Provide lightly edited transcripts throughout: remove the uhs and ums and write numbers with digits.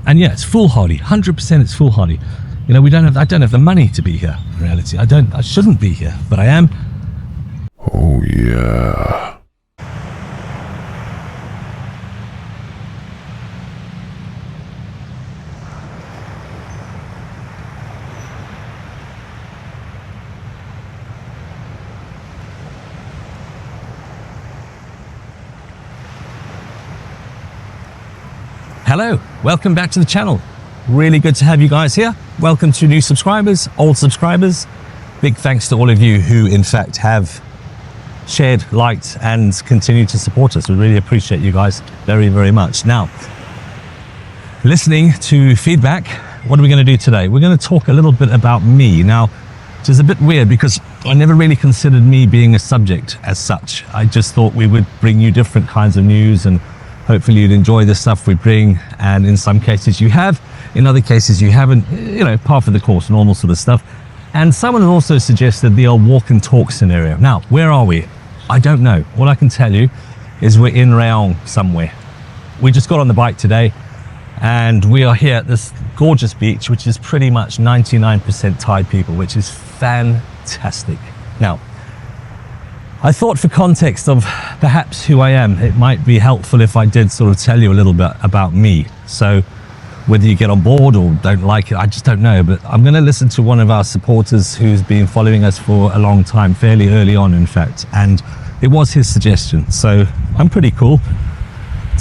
And yeah, it's foolhardy. 100% it's foolhardy. You know, I don't have the money to be here. In reality, I shouldn't be here, but I am. Oh yeah. Hello, welcome back to the channel. Really good to have you guys here. Welcome to new subscribers, old subscribers. Big thanks to all of you who in fact have shared, liked and continue to support us. We really appreciate you guys very, very much. Now, listening to feedback, what are we going to do today? We're going to talk a little bit about me. Now, which is a bit weird because I never really considered me being a subject as such. I just thought we would bring you different kinds of news and hopefully you'd enjoy the stuff we bring, and in some cases you have, in other cases you haven't, you know, par for the course, normal sort of stuff. And someone also suggested the old walk and talk scenario. Now, where are we? I don't know. All I can tell you is we're in Rayong somewhere. We just got on the bike today and we are here at this gorgeous beach, which is pretty much 99% Thai people, which is fantastic. Now, I thought for context of perhaps who I am, it might be helpful if I did sort of tell you a little bit about me. So whether you get on board or don't like it, I just don't know. But I'm going to listen to one of our supporters who's been following us for a long time, fairly early on, in fact. And it was his suggestion. So I'm pretty cool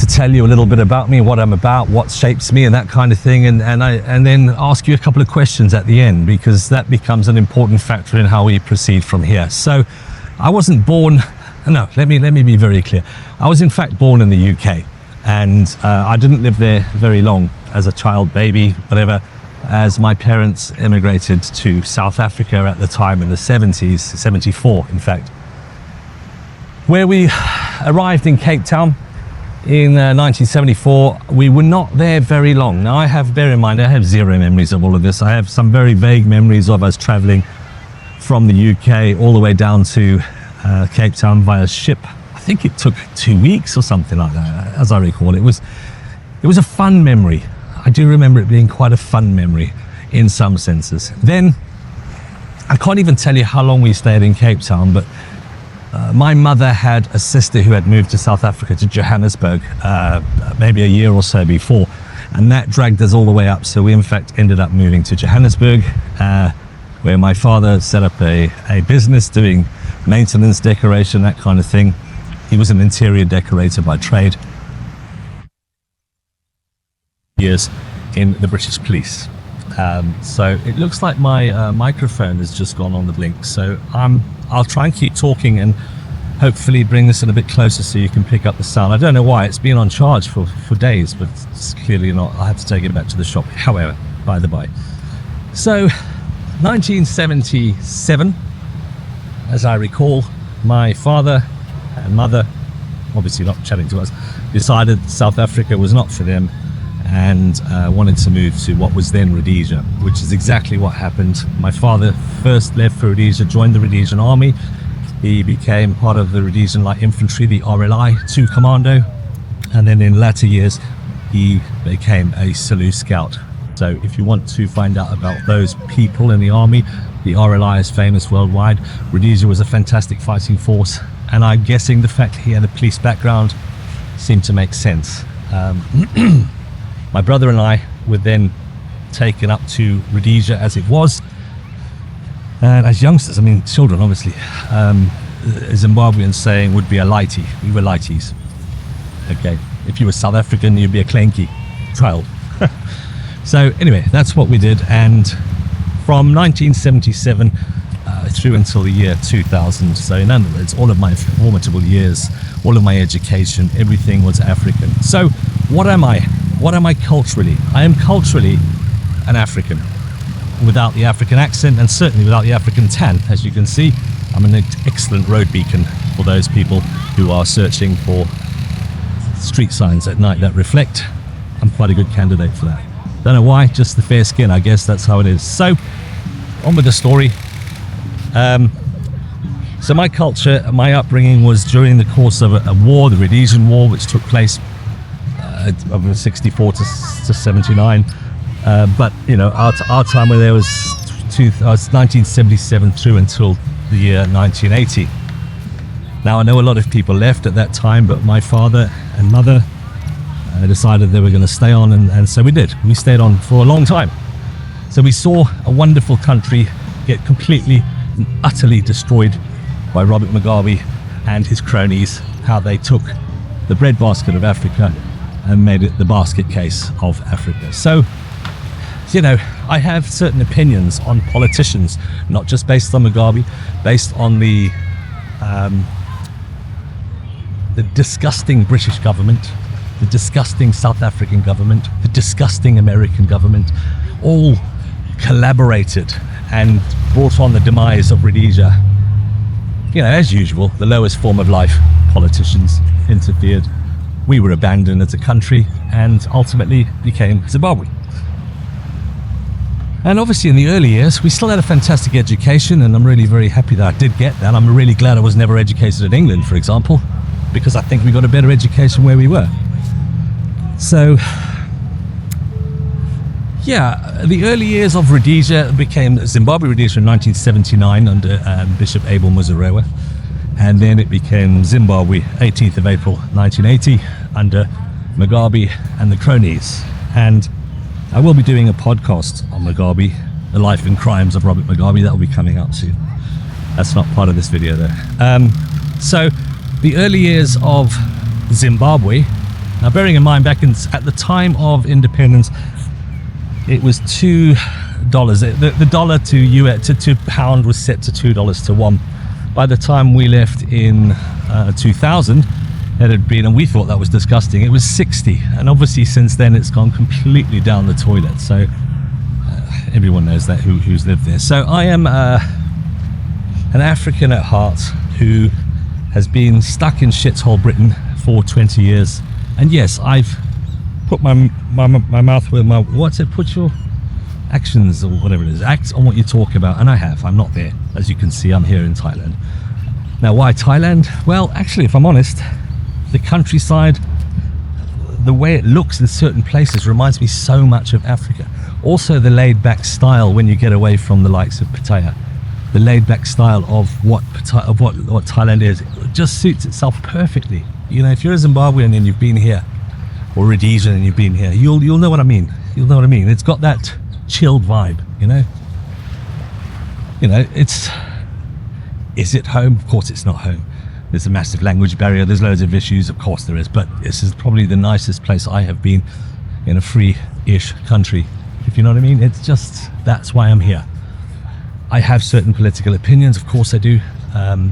to tell you a little bit about me, what I'm about, what shapes me and that kind of thing. And then ask you a couple of questions at the end, because that becomes an important factor in how we proceed from here. So I wasn't born, no, let me be very clear. I was in fact born in the UK, and I didn't live there very long as a child, baby, whatever, as my parents immigrated to South Africa at the time in the 70s, 74 in fact, where we arrived in Cape Town in 1974. We were not there very long. Now bear in mind, I have zero memories of all of this. I have some very vague memories of us traveling from the UK all the way down to Cape Town via ship. I think it took 2 weeks or something like that, as I recall. It was a fun memory. I do remember it being quite a fun memory in some senses. Then, I can't even tell you how long we stayed in Cape Town, but my mother had a sister who had moved to South Africa, to Johannesburg, maybe a year or so before, and that dragged us all the way up. So we in fact ended up moving to Johannesburg, where my father set up a business doing maintenance, decoration, that kind of thing. He was an interior decorator by trade. Years in the British Police. So it looks like my microphone has just gone on the blink. So I'll try and keep talking and hopefully bring this in a bit closer so you can pick up the sound. I don't know why, it's been on charge for days, but it's clearly not. I'll have to take it back to the shop. However, by the by. So 1977, as I recall, my father and mother, obviously not chatting to us, decided South Africa was not for them and wanted to move to what was then Rhodesia, which is exactly what happened. My father first left for Rhodesia, joined the Rhodesian army. He became part of the Rhodesian Light Infantry, the RLI 2 Commando, and then in latter years he became a Selous Scout. So if you want to find out about those people in the army, the RLI is famous worldwide. Rhodesia was a fantastic fighting force, and I'm guessing the fact that he had a police background seemed to make sense. My brother and I were then taken up to Rhodesia as it was, and as youngsters, I mean children obviously, a Zimbabwean saying would be a lightie. We were lighties. Okay, if you were South African you'd be a clanky child. So anyway, that's what we did, and from 1977 through until the year 2000, so in other words, all of my formidable years, all of my education, everything was African. So what am I? What am I culturally? I am culturally an African, without the African accent and certainly without the African tan. As you can see, I'm an excellent road beacon for those people who are searching for street signs at night that reflect. I'm quite a good candidate for that. Don't know why, just the fair skin, I guess that's how it is. So, on with the story. So my culture, my upbringing was during the course of a war, the Rhodesian War, which took place of 64 to 79. But you know, our time when there was 1977 through until the year 1980. Now I know a lot of people left at that time, but my father and mother decided they were going to stay on, and so we did. We stayed on for a long time. So we saw a wonderful country get completely and utterly destroyed by Robert Mugabe and his cronies, how they took the breadbasket of Africa and made it the basket case of Africa. So, you know, I have certain opinions on politicians, not just based on Mugabe, based on the disgusting British government, the disgusting South African government, the disgusting American government, all collaborated and brought on the demise of Rhodesia. You know, as usual, the lowest form of life, politicians interfered. We were abandoned as a country and ultimately became Zimbabwe. And obviously in the early years, we still had a fantastic education, and I'm really very happy that I did get that. I'm really glad I was never educated in England, for example, because I think we got a better education where we were. So, yeah, the early years of Rhodesia became Zimbabwe Rhodesia in 1979 under Bishop Abel Muzorewa, and then it became Zimbabwe 18th of April 1980 under Mugabe and the cronies. And I will be doing a podcast on Mugabe, the life and crimes of Robert Mugabe. That will be coming up soon. That's not part of this video though. So the early years of Zimbabwe, now bearing in mind back at the time of independence, it was $2. The dollar to pound was set to $2 to 1. By the time we left in 2000, it had been, and we thought that was disgusting, it was 60. And obviously since then it's gone completely down the toilet. So everyone knows that who's lived there. So I am an African at heart who has been stuck in shithole Britain for 20 years. And yes, I've put my mouth where my, what's it, put your actions or whatever it is, act on what you talk about, and I have. I'm not there. As you can see, I'm here in Thailand. Now, why Thailand? Well, actually, if I'm honest, the countryside, the way it looks in certain places reminds me so much of Africa. Also, the laid-back style when you get away from the likes of Pattaya. The laid-back style of what Thailand is, it just suits itself perfectly. You know, if you're a Zimbabwean and you've been here, or Rhodesian and you've been here, you'll know what I mean. You'll know what I mean. It's got that chilled vibe, you know. You know, is it home? Of course it's not home. There's a massive language barrier, there's loads of issues, of course there is, but this is probably the nicest place I have been in a free-ish country, if you know what I mean. It's just, that's why I'm here. I have certain political opinions, of course I do. I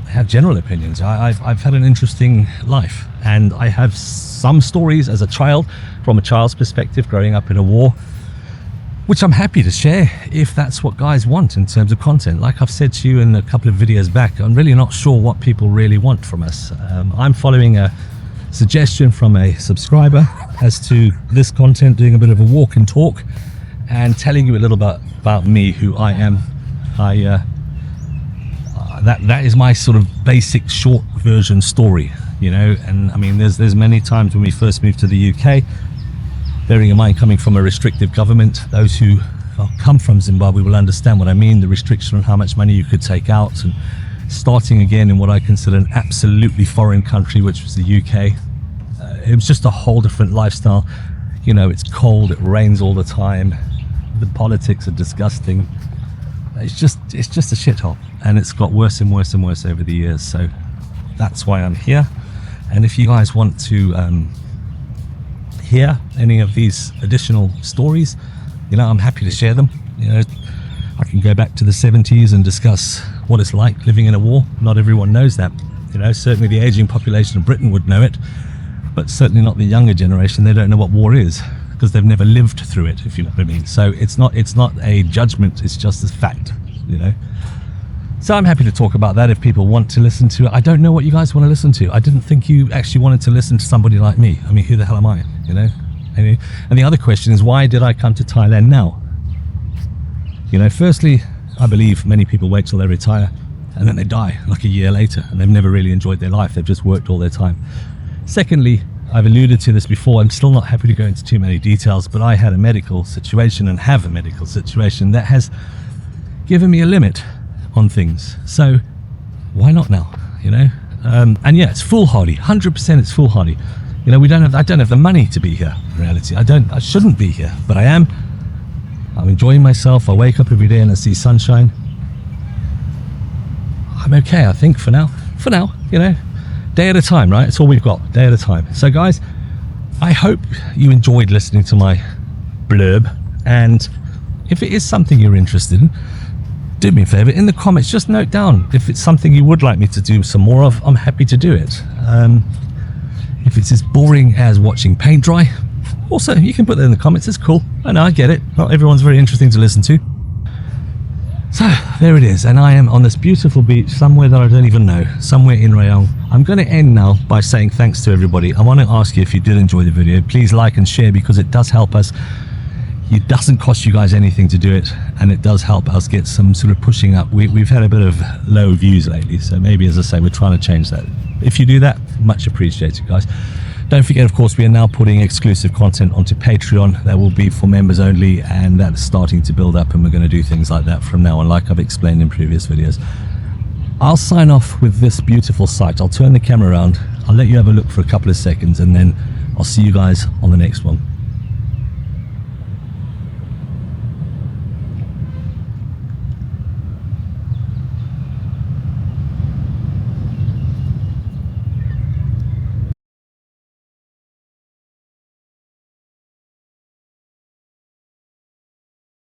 have general opinions. I've had an interesting life, and I have some stories as a child, from a child's perspective, growing up in a war, which I'm happy to share if that's what guys want in terms of content. Like I've said to you in a couple of videos back, I'm really not sure what people really want from us. I'm following a suggestion from a subscriber as to this content, doing a bit of a walk and talk and telling you a little bit about me, who I am. That is my sort of basic short version story, you know. And I mean, there's many times when we first moved to the UK, bearing in mind coming from a restrictive government, those who come from Zimbabwe will understand what I mean, the restriction on how much money you could take out, and starting again in what I consider an absolutely foreign country, which was the UK. It was just a whole different lifestyle. You know, it's cold, it rains all the time, the politics are disgusting. It's just a shithole, and it's got worse and worse and worse over the years. So that's why I'm here. And if you guys want to hear any of these additional stories, you know, I'm happy to share them. You know, I can go back to the 70s and discuss what it's like living in a war. Not everyone knows that. You know, certainly the aging population of Britain would know it, but certainly not the younger generation. They don't know what war is because they've never lived through it, if you know what I mean. So it's not a judgment, it's just a fact, you know. So I'm happy to talk about that if people want to listen to it. I don't know what you guys want to listen to. I didn't think you actually wanted to listen to somebody like me. I mean, who the hell am I, you know? And the other question is, why did I come to Thailand now? You know, firstly, I believe many people wait till they retire and then they die like a year later, and they've never really enjoyed their life. They've just worked all their time. Secondly, I've alluded to this before. I'm still not happy to go into too many details, but I had a medical situation and have a medical situation that has given me a limit on things. So why not now, you know? And yeah, it's foolhardy, 100% it's foolhardy. You know, I don't have the money to be here, in reality. I shouldn't be here, but I am. I'm enjoying myself. I wake up every day and I see sunshine. I'm okay, I think, for now, you know, day at a time, right? It's all we've got, day at a time. So guys, I hope you enjoyed listening to my blurb, and if it is something you're interested in, do me a favor, in the comments, just note down if it's something you would like me to do some more of. I'm happy to do it. If it's as boring as watching paint dry, also you can put that in the comments. It's cool. I know, I get it, not everyone's very interesting to listen to. So there it is, and I am on this beautiful beach somewhere that I don't even know, somewhere in Rayong. I'm going to end now by saying thanks to everybody. I want to ask you, if you did enjoy the video, please like and share, because it does help us. It doesn't cost you guys anything to do it, and it does help us get some sort of pushing up. We've had a bit of low views lately, so maybe, as I say, we're trying to change that. If you do that, much appreciated, guys. Don't forget, of course, we are now putting exclusive content onto Patreon that will be for members only, and that's starting to build up, and we're going to do things like that from now on, like I've explained in previous videos. I'll sign off with this beautiful sight. I'll turn the camera around, I'll let you have a look for a couple of seconds, and then I'll see you guys on the next one.